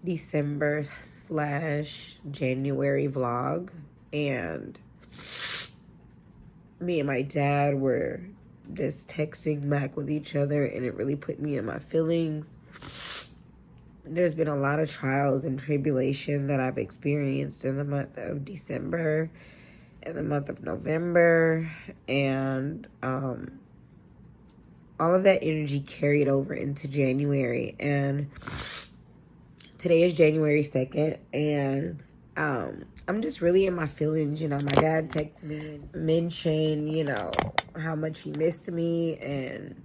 December/January vlog, and me and my dad were just texting back with each other, and it really put me in my feelings. There's been a lot of trials and tribulation that I've experienced in the month of December and the month of November, and all of that energy carried over into January. And today is January 2nd, and I'm just really in my feelings. You know, my dad texted me and mentioned, you know, how much he missed me, and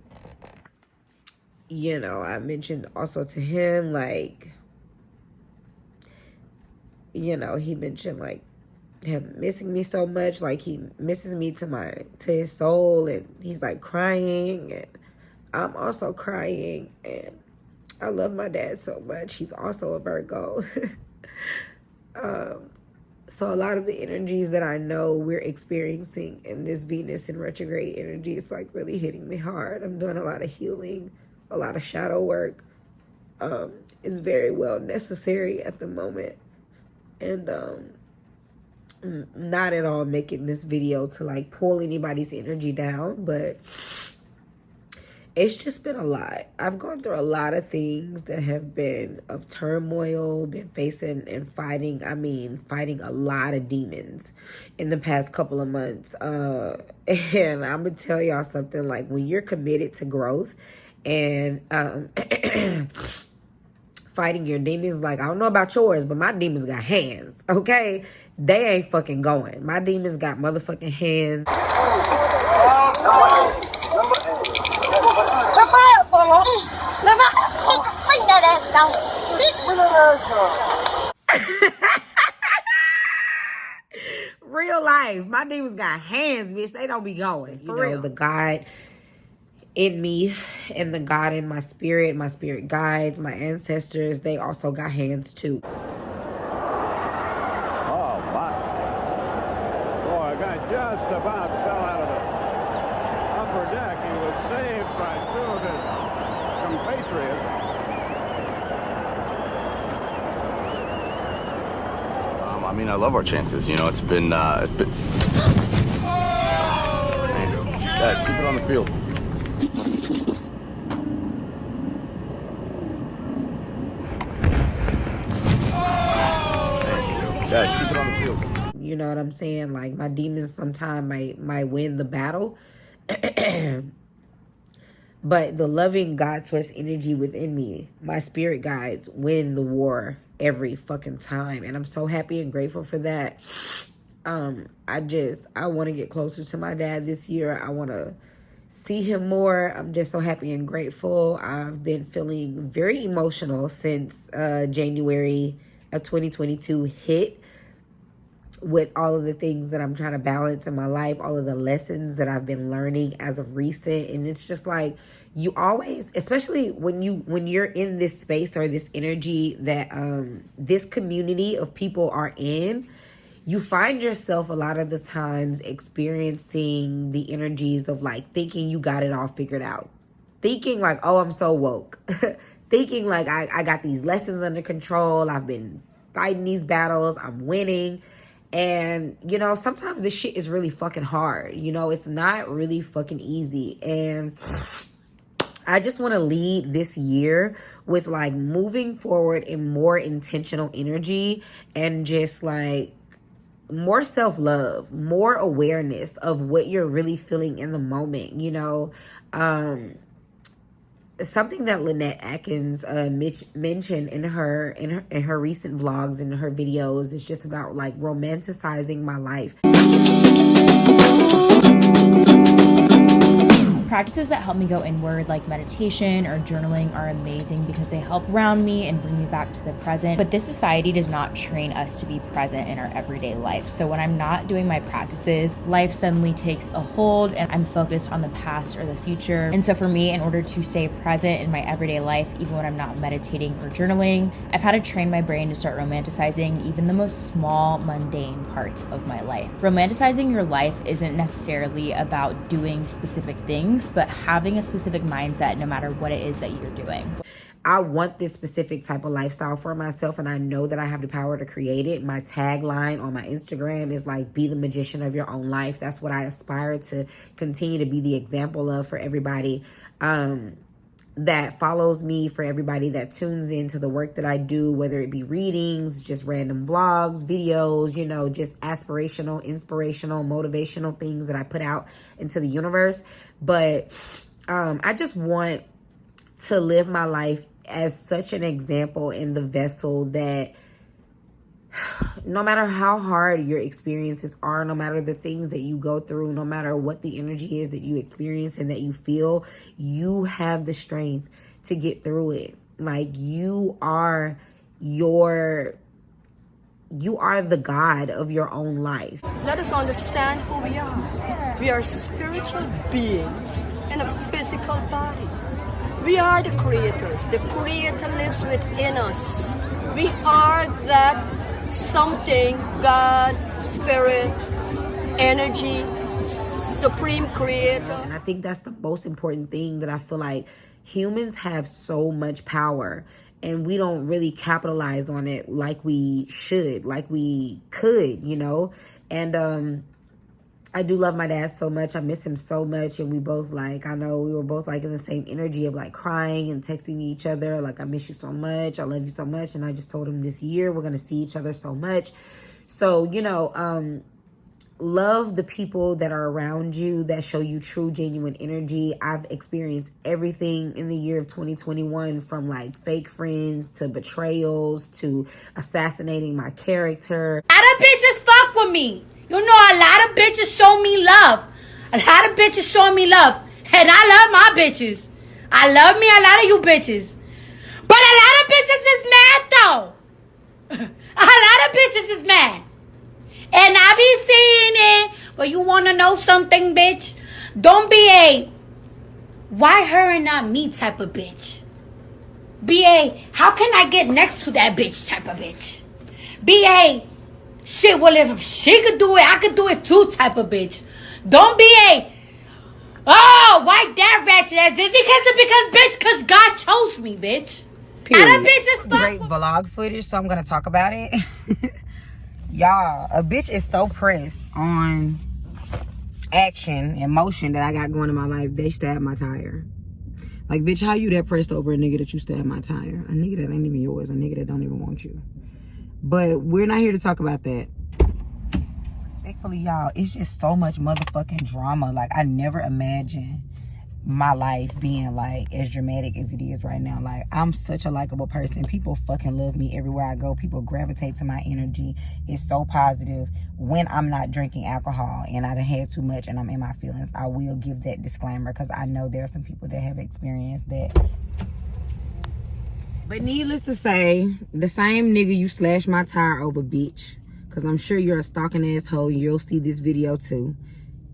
you know, I mentioned also to him, like, you know, he mentioned like him missing me so much, like he misses me to his soul, and he's like crying, and I'm also crying, and I love my dad so much. He's also a Virgo. So a lot of the energies that I know we're experiencing in this Venus in retrograde energy is like really hitting me hard. I'm doing a lot of healing, a lot of shadow work. It's very well necessary at the moment. And not at all making this video to like pull anybody's energy down, but it's just been a lot. I've gone through a lot of things that have been of turmoil, been facing and fighting a lot of demons in the past couple of months. And I'm gonna tell y'all something, like when you're committed to growth and fighting your demons, like I don't know about yours, but my demons got hands, okay? They ain't fucking going. My demons got motherfucking hands. Real life, my demons got hands, bitch. They don't be going. For real. The God in me and the God in my spirit guides, my ancestors, they also got hands too. Oh my. Boy, a guy just about fell out of the upper deck. He was saved by two of his compatriots. I mean, I love our chances. You know, it's been Dad, keep it on the field. Dad, keep it on the field. You know what I'm saying? Like my demons sometimes might win the battle. But the loving God source energy within me, my spirit guides, win the war every fucking time. And I'm so happy and grateful for that. I want to get closer to my dad this year. I want to see him more. I'm just so happy and grateful. I've been feeling very emotional since January of 2022 hit, with all of the things that I'm trying to balance in my life, all of the lessons that I've been learning as of recent. And it's just like, you always, especially when you're in this space or this energy that this community of people are in, you find yourself a lot of the times experiencing the energies of like thinking you got it all figured out, thinking like, oh, I'm so woke, thinking like I got these lessons under control, I've been fighting these battles, I'm winning. And, you know, sometimes this shit is really fucking hard. You know, it's not really fucking easy. And I just want to lead this year with like moving forward in more intentional energy and just like more self-love, more awareness of what you're really feeling in the moment, you know. Something that Lynette Atkins mentioned in her recent vlogs and her videos is just about like romanticizing my life. Practices that help me go inward, like meditation or journaling, are amazing because they help ground me and bring me back to the present. But this society does not train us to be present in our everyday life. So when I'm not doing my practices, life suddenly takes a hold and I'm focused on the past or the future. And so for me, in order to stay present in my everyday life, even when I'm not meditating or journaling, I've had to train my brain to start romanticizing even the most small, mundane parts of my life. Romanticizing your life isn't necessarily about doing specific things, but having a specific mindset no matter what it is that you're doing. I want this specific type of lifestyle for myself, and I know that I have the power to create it. My tagline on my Instagram is like, be the magician of your own life. That's what I aspire to continue to be the example of for everybody that follows me, for everybody that tunes into the work that I do, whether it be readings, just random vlogs, videos, you know, just aspirational, inspirational, motivational things that I put out into the universe. But I just want to live my life as such an example in the vessel that no matter how hard your experiences are, no matter the things that you go through, no matter what the energy is that you experience and that you feel, you have the strength to get through it. Like, you are the God of your own life. Let us understand who we are. We are spiritual beings in a physical body. We are the creators. The creator lives within us. We are that something, God, spirit, energy, supreme creator. And I think that's the most important thing, that I feel like humans have so much power and we don't really capitalize on it like we should, like we could, you know. And I do love my dad so much. I miss him so much. And we both, like, I know we were both like in the same energy of like crying and texting each other. Like, I miss you so much. I love you so much. And I just told him this year we're going to see each other so much. So, you know, love the people that are around you that show you true, genuine energy. I've experienced everything in the year of 2021, from like fake friends to betrayals to assassinating my character. A lot of bitches fuck with me. You know, a lot of bitches show me love. A lot of bitches show me love. And I love my bitches. I love me a lot of you bitches. But a lot of bitches is mad though. A lot of bitches is mad. And I be seeing it. But you want to know something, bitch? Don't be a why her and not me type of bitch. Be a how can I get next to that bitch type of bitch. Be a shit, well, if she could do it, I could do it too type of bitch. Don't be a, oh, why that ratchet ass bitch? Because God chose me, bitch. Period. And a bitch is great vlog footage, so I'm going to talk about it. Y'all, a bitch is so pressed on action and motion that I got going in my life, they stabbed my tire. Like, bitch, how you that pressed over a nigga that you stabbed my tire? A nigga that ain't even yours, a nigga that don't even want you. But we're not here to talk about that. Respectfully, y'all, it's just so much motherfucking drama. Like, I never imagined my life being like as dramatic as it is right now. Like, I'm such a likable person. People fucking love me everywhere I go. People gravitate to my energy. It's so positive. When I'm not drinking alcohol and I done had too much and I'm in my feelings, I will give that disclaimer, because I know there are some people that have experienced that. But needless to say, the same nigga you slashed my tire over, bitch, because I'm sure you're a stalking asshole, you'll see this video too,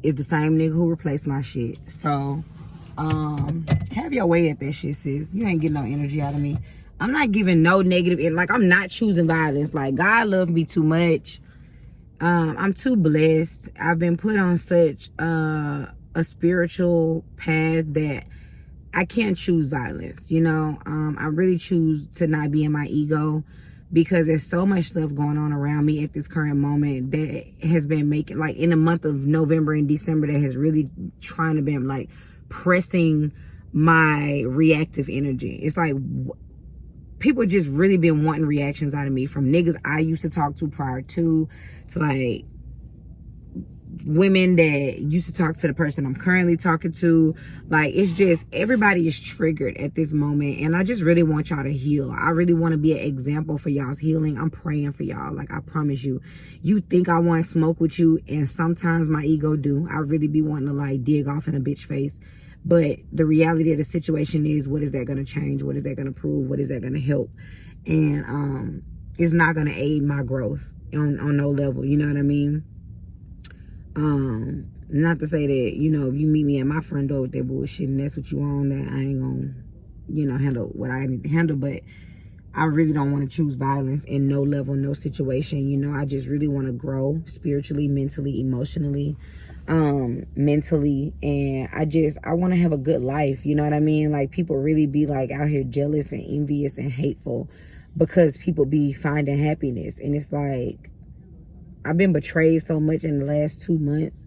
is the same nigga who replaced my shit. So, have your way at that shit, sis. You ain't getting no energy out of me. I'm not giving no negative, like, I'm not choosing violence. Like, God loved me too much. I'm too blessed. I've been put on such a spiritual path that I can't choose violence, you know. I really choose to not be in my ego, because there's so much stuff going on around me at this current moment that has been making, like, in the month of November and December, that has really trying to be like pressing my reactive energy. It's like people just really been wanting reactions out of me, from niggas I used to talk to prior to like women that used to talk to the person I'm currently talking to. Like, it's just, everybody is triggered at this moment, and I just really want y'all to heal. I really want to be an example for y'all's healing. I'm praying for y'all. Like, I promise you. You think I want to smoke with you, and sometimes my ego do. I really be wanting to like dig off in a bitch face, but the reality of the situation is, what is that going to change? What is that going to prove? What is that going to help? And it's not going to aid my growth on no level, you know what I mean? Not to say that, you know, if you meet me at my front door with that bullshit and that's what you on, that I ain't gonna, you know, handle what I need to handle. But I really don't want to choose violence in no level, no situation. You know, I just really want to grow spiritually, mentally, emotionally. mentally, and I want to have a good life, you know what I mean? Like, people really be like out here jealous and envious and hateful because people be finding happiness, and it's like, I've been betrayed so much in the last 2 months.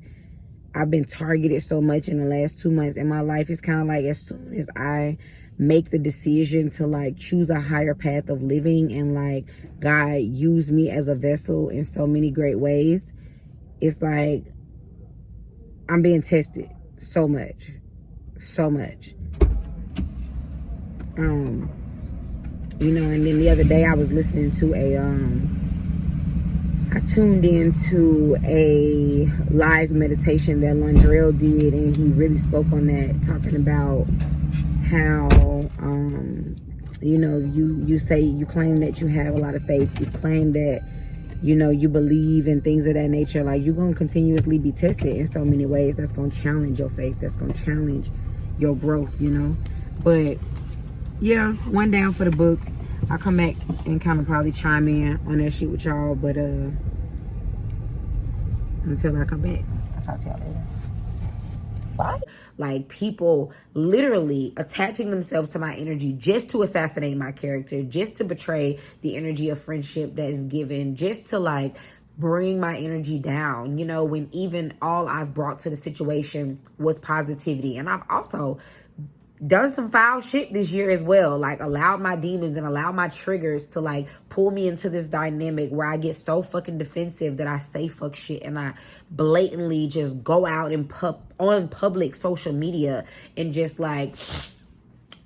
I've been targeted so much in the last 2 months, and my life is kind of like, as soon as I make the decision to like choose a higher path of living, and like God used me as a vessel in so many great ways, it's like I'm being tested so much. You know, and then the other day I was listening to I tuned into a live meditation that Londrell did, and he really spoke on that, talking about how, you know, you say, you claim that you have a lot of faith, you claim that, you know, you believe in things of that nature. Like, you're going to continuously be tested in so many ways that's going to challenge your faith, that's going to challenge your growth, you know. But yeah, one down for the books. I'll come back and kind of probably chime in on that shit with y'all, but until I come back, I'll talk to y'all later. Bye. Like, people literally attaching themselves to my energy just to assassinate my character, just to betray the energy of friendship that is given, just to like bring my energy down, you know, when even all I've brought to the situation was positivity. And I've also done some foul shit this year as well, like allowed my demons and allowed my triggers to like pull me into this dynamic where I get so fucking defensive that I say fuck shit, and I blatantly just go out and on public social media and just like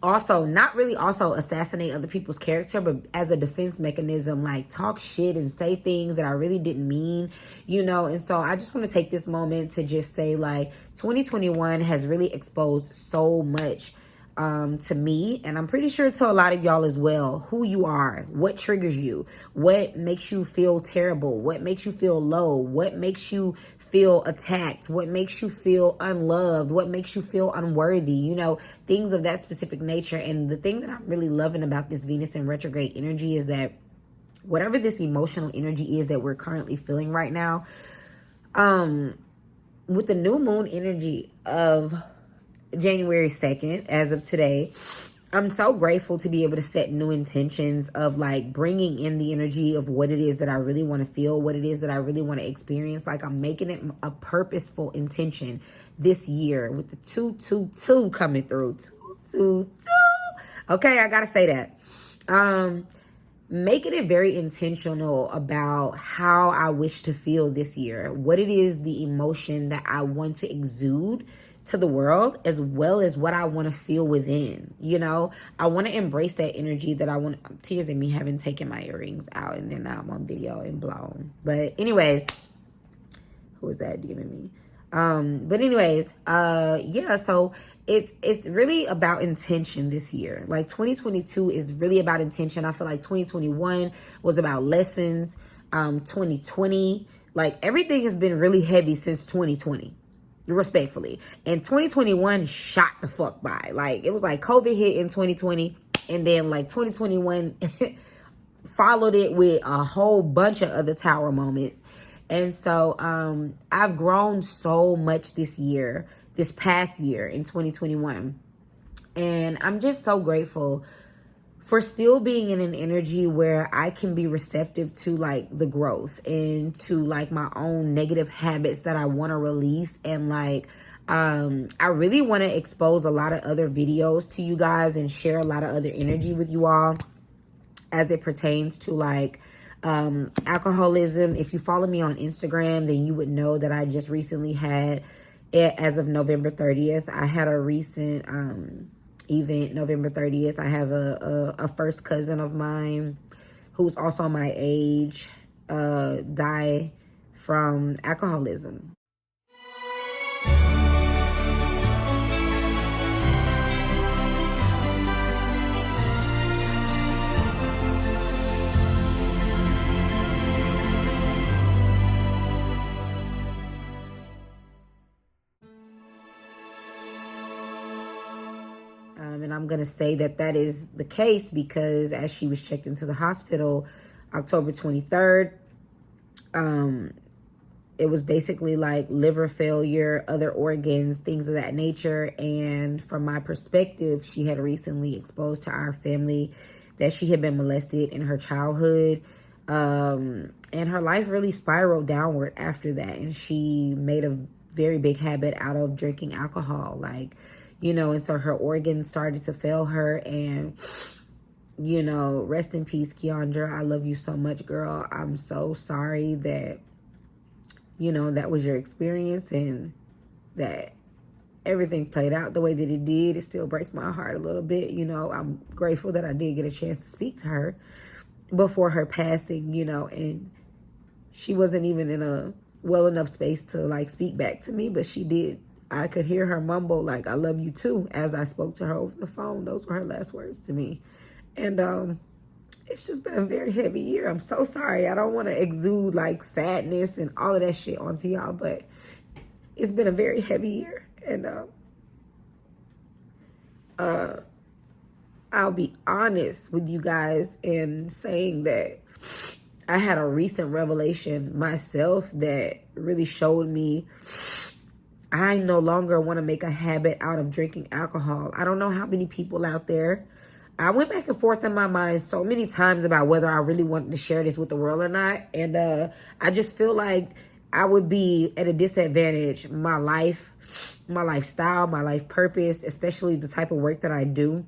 also not really also assassinate other people's character, but as a defense mechanism, like talk shit and say things that I really didn't mean, you know. And so I just want to take this moment to just say, like, 2021 has really exposed so much to me, and I'm pretty sure to a lot of y'all as well, who you are, what triggers you, what makes you feel terrible, what makes you feel low, what makes you feel attacked, what makes you feel unloved, what makes you feel unworthy, you know, things of that specific nature. And the thing that I'm really loving about this Venus in retrograde energy is that whatever this emotional energy is that we're currently feeling right now, with the new moon energy of January 2nd, as of today, I'm so grateful to be able to set new intentions of like bringing in the energy of what it is that I really want to feel, what it is that I really want to experience. Like, I'm making it a purposeful intention this year with the 222 coming through. 222. Okay, I gotta say that. Making it very intentional about how I wish to feel this year, what it is, the emotion that I want to exude to the world, as well as what I want to feel within. You know, I want to embrace that energy that I want. Tears in me having taken my earrings out, and then now I'm on video and blown. But anyways, who is that DMing me? But anyways, yeah, so it's really about intention this year. Like, 2022 is really about intention. I feel like 2021 was about lessons. 2020, like, everything has been really heavy since 2020. Respectfully. And 2021 shot the fuck by. Like, it was like COVID hit in 2020, and then like 2021 followed it with a whole bunch of other tower moments. And so I've grown so much this past year in 2021, and I'm just so grateful for still being in an energy where I can be receptive to like the growth and to like my own negative habits that I want to release. And like, I really want to expose a lot of other videos to you guys and share a lot of other energy with you all as it pertains to like, alcoholism. If you follow me on Instagram, then you would know that I just recently had it as of November 30th. I had a recent, event November 30th. I have a first cousin of mine who's also my age die from alcoholism. And I'm going to say that that is the case because as she was checked into the hospital October 23rd, it was basically like liver failure, other organs, things of that nature. And from my perspective, she had recently exposed to our family that she had been molested in her childhood. And her life really spiraled downward after that. And she made a very big habit out of drinking alcohol, like, you know, and so her organs started to fail her. And, you know, rest in peace, Keandra. I love you so much, girl. I'm so sorry that, you know, that was your experience and that everything played out the way that it did. It still breaks my heart a little bit. You know, I'm grateful that I did get a chance to speak to her before her passing, you know, and she wasn't even in a well enough space to like speak back to me, but she did. I could hear her mumble like, I love you too, as I spoke to her over the phone. Those were her last words to me. And it's just been a very heavy year. I'm so sorry. I don't want to exude like sadness and all of that shit onto y'all, but it's been a very heavy year. And I'll be honest with you guys in saying that I had a recent revelation myself that really showed me I no longer want to make a habit out of drinking alcohol. I don't know how many people out there. I went back and forth in my mind so many times about whether I really wanted to share this with the world or not. And I just feel like I would be at a disadvantage. My life, my lifestyle, my life purpose, especially the type of work that I do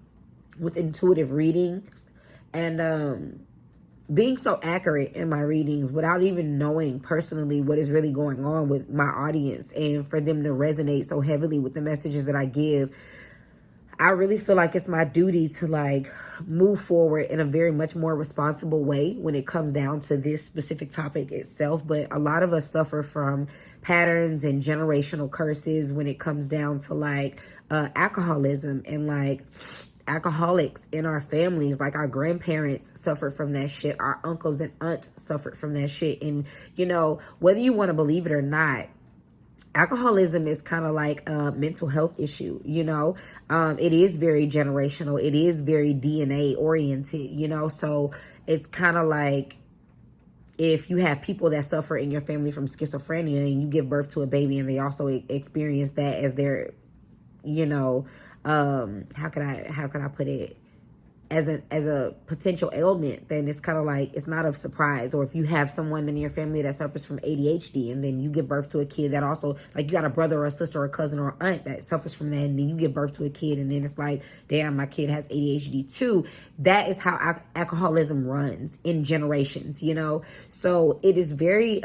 with intuitive readings, and being so accurate in my readings without even knowing personally what is really going on with my audience, and for them to resonate so heavily with the messages that I give. I really feel like it's my duty to like move forward in a very much more responsible way when it comes down to this specific topic itself. But a lot of us suffer from patterns and generational curses when it comes down to like alcoholism, and like alcoholics in our families. Like our grandparents suffered from that shit. Our uncles and aunts suffered from that shit. And, you know, whether you want to believe it or not, alcoholism is kind of like a mental health issue, you know. It is very generational. It is very DNA oriented, you know. So it's kind of like if you have people that suffer in your family from schizophrenia and you give birth to a baby and they also experience that as their, you know, how can I put it, as a potential ailment, then it's kind of like it's not of surprise. Or if you have someone in your family that suffers from ADHD and then you give birth to a kid that also, like, you got a brother or a sister or a cousin or aunt that suffers from that, and then you give birth to a kid and then it's like, damn, my kid has ADHD too. That is how alcoholism runs in generations, you know. So it is very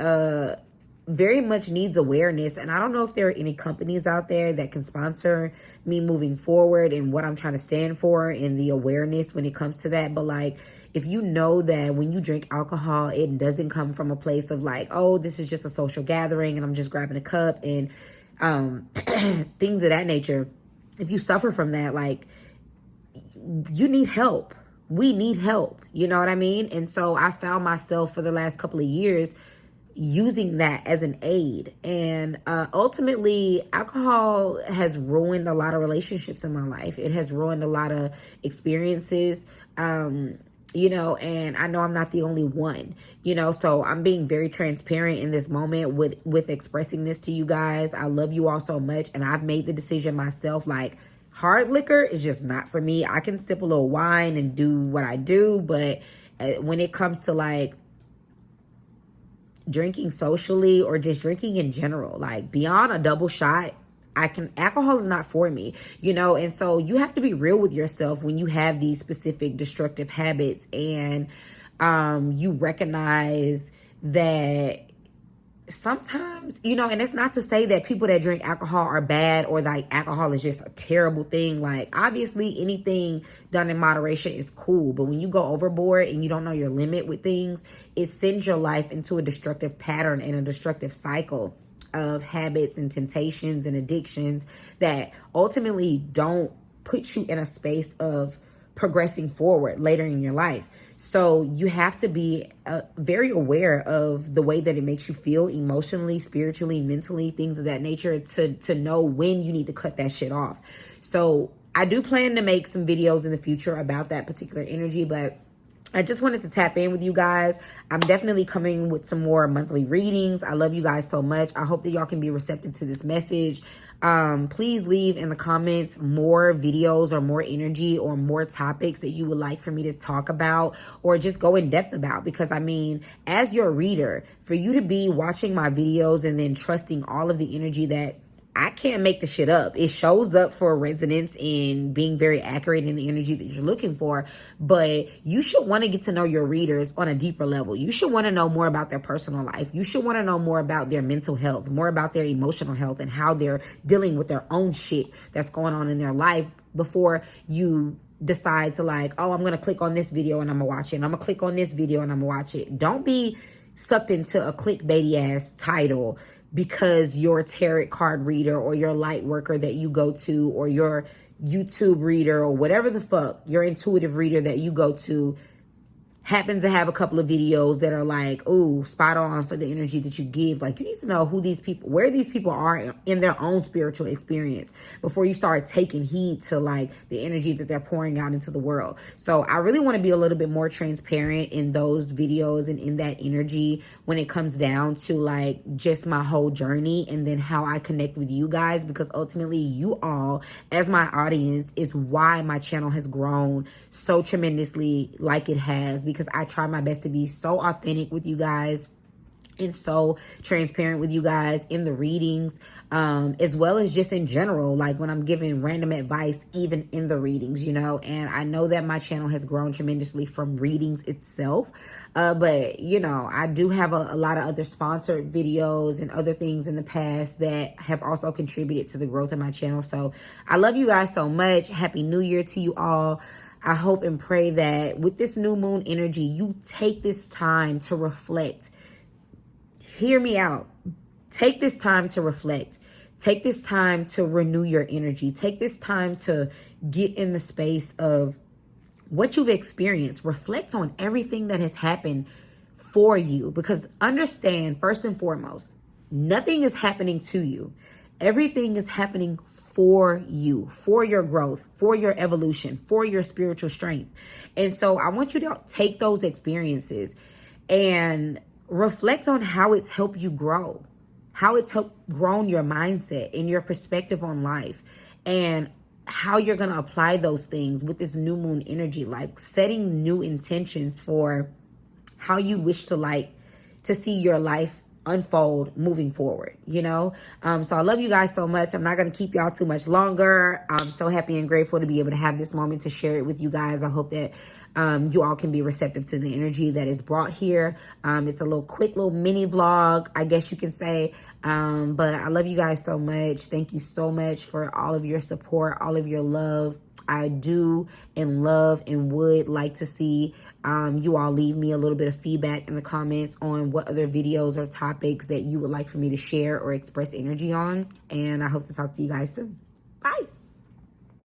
much needs awareness. And I don't know if there are any companies out there that can sponsor me moving forward and what I'm trying to stand for and the awareness when it comes to that. But like, if you know that when you drink alcohol, it doesn't come from a place of like, oh, this is just a social gathering and I'm just grabbing a cup and things of that nature. If you suffer from that, like, you need help. We need help. You know what I mean? And so I found myself for the last couple of years using that as an aid. And ultimately, alcohol has ruined a lot of relationships in my life. It has ruined a lot of experiences, you know, and I know I'm not the only one, you know, so I'm being very transparent in this moment with expressing this to you guys. I love you all so much. And I've made the decision myself, like, hard liquor is just not for me. I can sip a little wine and do what I do, but when it comes to like drinking socially or just drinking in general, like beyond a double shot, alcohol is not for me, you know. And so you have to be real with yourself when you have these specific destructive habits, and you recognize that sometimes, you know, and it's not to say that people that drink alcohol are bad or like alcohol is just a terrible thing. Like, obviously anything done in moderation is cool, but when you go overboard and you don't know your limit with things, it sends your life into a destructive pattern and a destructive cycle of habits and temptations and addictions that ultimately don't put you in a space of progressing forward later in your life. So you have to be very aware of the way that it makes you feel emotionally, spiritually, mentally, things of that nature, to know when you need to cut that shit off. So I do plan to make some videos in the future about that particular energy, but I just wanted to tap in with you guys. I'm definitely coming with some more monthly readings. I love you guys so much. I hope that y'all can be receptive to this message. Please leave in the comments more videos or more energy or more topics that you would like for me to talk about or just go in depth about. Because I mean, as your reader, for you to be watching my videos and then trusting all of the energy that I can't make the shit up. It shows up for resonance and being very accurate in the energy that you're looking for. But you should want to get to know your readers on a deeper level. You should want to know more about their personal life. You should want to know more about their mental health, more about their emotional health and how they're dealing with their own shit that's going on in their life before you decide to like, oh, I'm going to click on this video and I'm going to watch it. And I'm going to click on this video and I'm going to watch it. Don't be sucked into a clickbaity ass title because your tarot card reader or your light worker that you go to or your YouTube reader or whatever the fuck, your intuitive reader that you go to happens to have a couple of videos that are like, ooh, spot on for the energy that you give. Like, you need to know who these people, where these people are in their own spiritual experience before you start taking heed to like the energy that they're pouring out into the world. So I really want to be a little bit more transparent in those videos and in that energy when it comes down to like just my whole journey and then how I connect with you guys, because ultimately you all as my audience is why my channel has grown so tremendously like it has, because I try my best to be so authentic with you guys and so transparent with you guys in the readings, as well as just in general, like when I'm giving random advice, even in the readings, you know. And I know that my channel has grown tremendously from readings itself. But, you know, I do have a lot of other sponsored videos and other things in the past that have also contributed to the growth of my channel. So I love you guys so much. Happy New Year to you all. I hope and pray that with this new moon energy, you take this time to reflect. Hear me out. Take this time to reflect. Take this time to renew your energy. Take this time to get in the space of what you've experienced. Reflect on everything that has happened for you, because understand, first and foremost, nothing is happening to you. Everything is happening for you, for your growth, for your evolution, for your spiritual strength. And so I want you to take those experiences and reflect on how it's helped you grow, how it's helped grown your mindset and your perspective on life, and how you're going to apply those things with this new moon energy, like setting new intentions for how you wish to see your life unfold moving forward, you know. So I love you guys so much. I'm not going to keep y'all too much longer. I'm so happy and grateful to be able to have this moment to share it with you guys. I hope that you all can be receptive to the energy that is brought here. It's a quick little mini vlog, I guess you can say. But I love you guys so much. Thank you so much for all of your support, all of your love. I do and love and would like to see you all leave me a little bit of feedback in the comments on what other videos or topics that you would like for me to share or express energy on. And I hope to talk to you guys soon. Bye.